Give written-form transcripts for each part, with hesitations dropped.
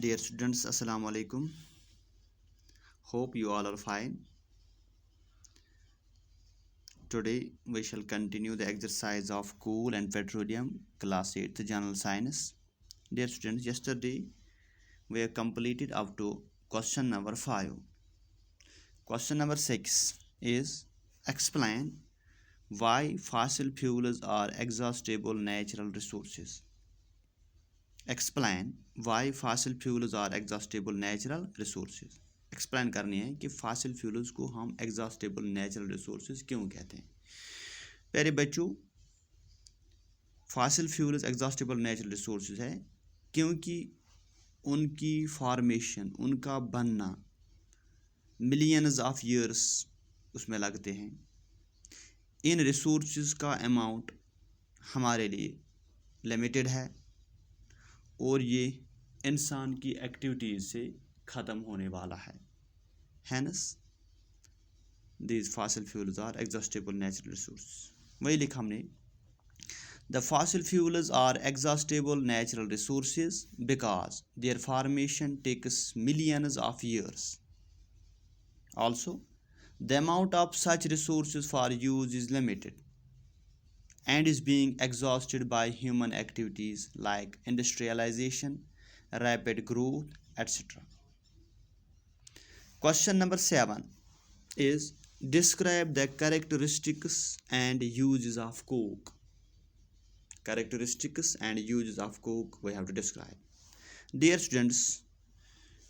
Dear students, Assalamu alaikum. Hope you all are fine. Today we shall continue the exercise of coal and petroleum, class 8th general science. Dear students, yesterday we have completed up to question number 5. Question number 6 is explain why fossil fuels are exhaustible natural resources. Explain why fossil fuels are exhaustible natural resources. Explain करनी है कि Faasil fuels को हम exhaustible natural resources क्यों कहते हैं। प्यारे बच्चों, Faasil fuels exhaustible natural resources है क्योंकि उनकी फॉर्मेशन, उनका बनना मिलियंस ऑफ ईयर्स उसमें लगते हैं। इन रिसोर्सेज का अमाउंट हमारे लिए लिमिटेड है और ये इंसान की एक्टिविटीज़ से ख़त्म होने वाला है। Hence these fossil fuels are exhaustible natural resource. वही लिखा हमने, the fossil fuels are exhaustible natural resources because their formation takes millions of years. Also the amount of such resources for use is limited and is being exhausted by human activities like industrialization, rapid growth, etc. Question number 7 is describe the characteristics and uses of coke. Characteristics and uses of coke we have to describe. Dear students,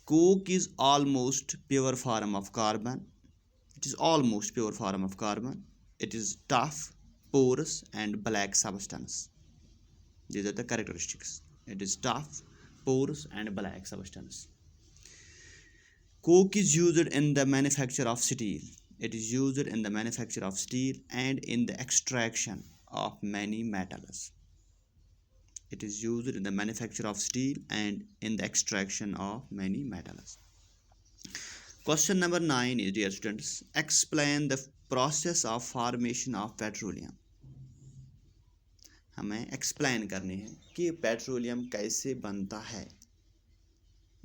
coke is almost pure form of carbon. It is almost pure form of carbon. It is tough, porous and black substance. These are the characteristics. It is tough, porous and black substance. Coke is used in the manufacture of steel. It is used in the manufacture of steel and in the extraction of many metals. It is used in the manufacture of steel and in the extraction of many metals. Question number 9 is, dear students, explain the process of formation of petroleum. हमें explain करनी है कि petroleum कैसे बनता है,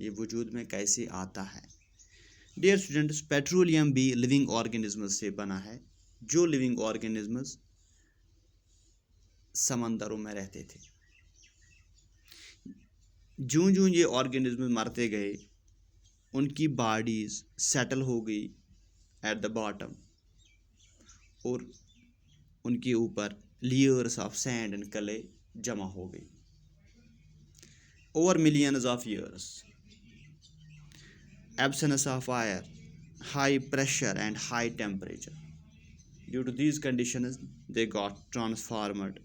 ये वजूद में कैसे आता है। डियर स्टूडेंट्स, पेट्रोलियम भी लिविंग ऑर्गेनिज्म्स से बना है, जो लिविंग ऑर्गेनिज्म्स समंदरों में रहते थे। जूं जूं ये ऑर्गेनिज्म मरते गए, उनकी बॉडीज सेटल हो गई एट द बॉटम और उनके ऊपर layers of sand and clay जमा हो गई over millions of years. Absence of fire, high pressure and high temperature, due to these conditions they got transformed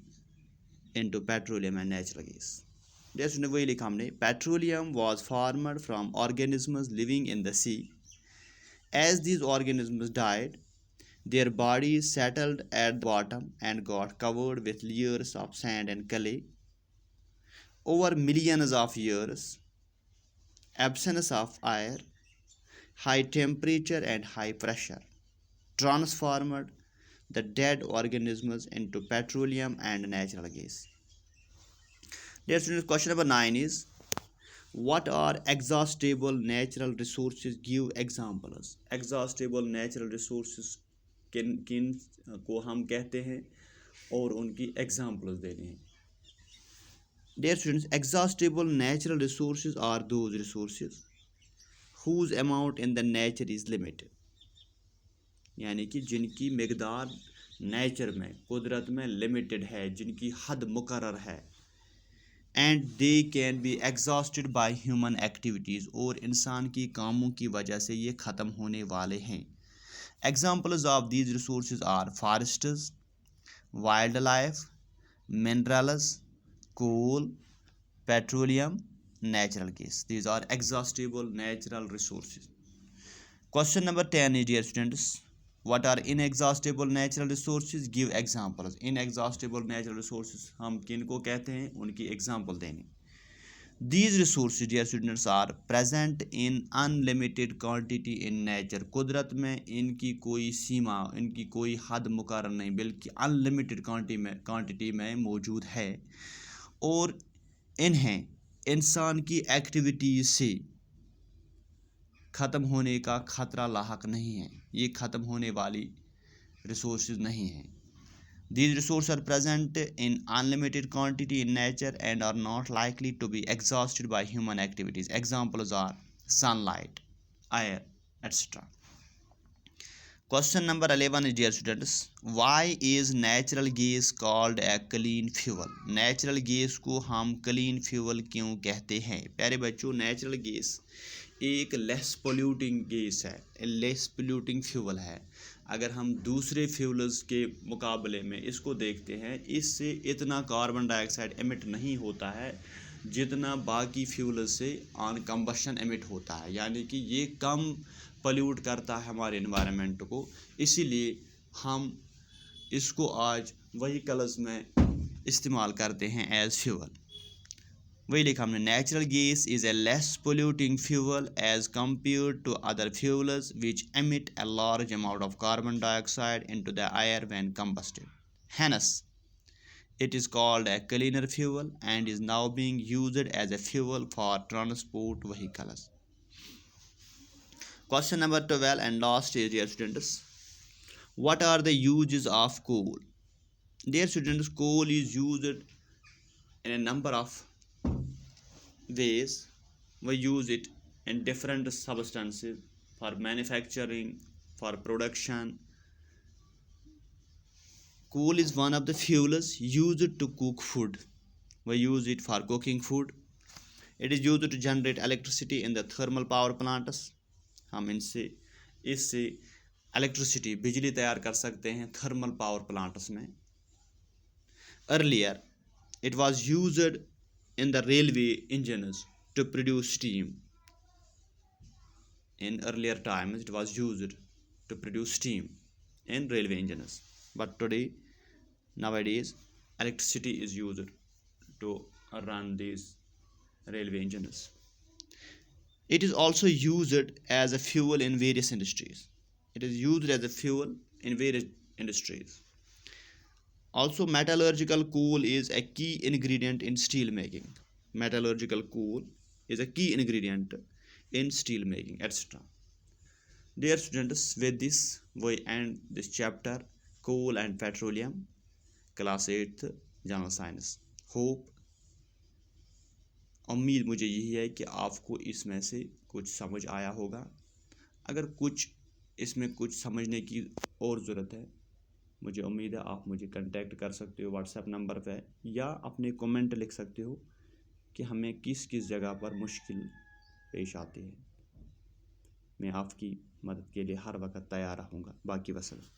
into petroleum and natural gas. जैसे वही लिखा हमने, petroleum was formed from organisms living in the sea. As these organisms died, their bodies settled at the bottom and got covered with layers of sand and clay. Over millions of years, absence of air, high temperature and high pressure transformed the dead organisms into petroleum and natural gas. Dear students, question number 9 is, what are exhaustible natural resources? Give examples. Exhaustible natural resources किन किन को हम कहते हैं और उनकी examples देने हैं। Dear students, exhaustible natural resources are those resources whose amount in the nature is limited, यानी कि जिनकी मिकदार नेचर में, कुदरत में लिमिटेड है, जिनकी हद मुकर्रर है। And they can be exhausted by human activities, और इंसान की कामों की वजह से ये ख़त्म होने वाले हैं। Examples of these resources are forests, wildlife, minerals, coal, petroleum, natural gas. These are exhaustible natural resources. Question number 10 is, dear students, what are inexhaustible natural resources? Give examples. Inexhaustible natural resources हम किन को कहते हैं, उनकी example देनी। These resources, dear students, are present in unlimited quantity in nature. कुदरत में इनकी कोई सीमा, इनकी कोई हद मुकर्रर नहीं, बल्कि अनलिमिटेड क्वांटिटी में मौजूद है और इन्हें इंसान की एक्टिविटीज से ख़त्म होने का खतरा लाहक नहीं है, ये ख़त्म होने वाली रिसोर्सेज नहीं हैं। These resources are present in unlimited quantity in nature and are not likely to be exhausted by human activities. Examples are sunlight, air, etc. Question number 11 is, dear students, why is natural gas called a clean fuel? Natural gas को हम clean fuel क्यों कहते हैं? प्यारे बच्चों, natural gas एक less polluting gas है, less polluting fuel है। अगर हम दूसरे फ्यूल्स के मुकाबले में इसको देखते हैं, इससे इतना कार्बन डाइऑक्साइड एमिट नहीं होता है जितना बाकी फ्यूल्स से ऑन कंबशन एमिट होता है, यानी कि ये कम पोल्यूट करता है हमारे एनवायरनमेंट को। इसीलिए हम इसको आज व्हीकल्स में इस्तेमाल करते हैं एज फ्यूल। वही लिखा हमने, natural gas is a less polluting fuel as compared to other fuels which emit a large amount of carbon dioxide into the air when combusted. Hence, it is called a cleaner fuel and is now being used as a fuel for transport vehicles. Question number 12 and last is, dear students, what are the uses of coal? Dear students, coal is used in a number of ways. We use it in different substances for manufacturing, for production. Coal is one of the fuels used to cook food. We use it for cooking food. It is used to generate electricity in the thermal power plants. हम इससे electricity, बिजली तैयार कर सकते हैं thermal power plants में। Earlier, it was used in the railway engines to produce steam. In earlier times, it was used to produce steam in railway engines. But nowadays, electricity is used to run these railway engines. It is also used as a fuel in various industries. It is used as a fuel in various industries. Also, metallurgical coal is a key ingredient in steel making. Metallurgical coal is a key ingredient in steel making, etc. Dear students, with this we end this chapter, coal and petroleum, class 8th General Science. Hope, उम्मीद मुझे यही है कि आपको इसमें से कुछ समझ आया होगा। अगर कुछ इसमें कुछ समझने की और ज़रूरत है, मुझे उम्मीद है आप मुझे कांटेक्ट कर सकते हो व्हाट्सएप नंबर पे, या अपने कमेंट लिख सकते हो कि हमें किस किस जगह पर मुश्किल पेश आती है। मैं आपकी मदद के लिए हर वक्त तैयार रहूँगा। बाकी वसल्लम।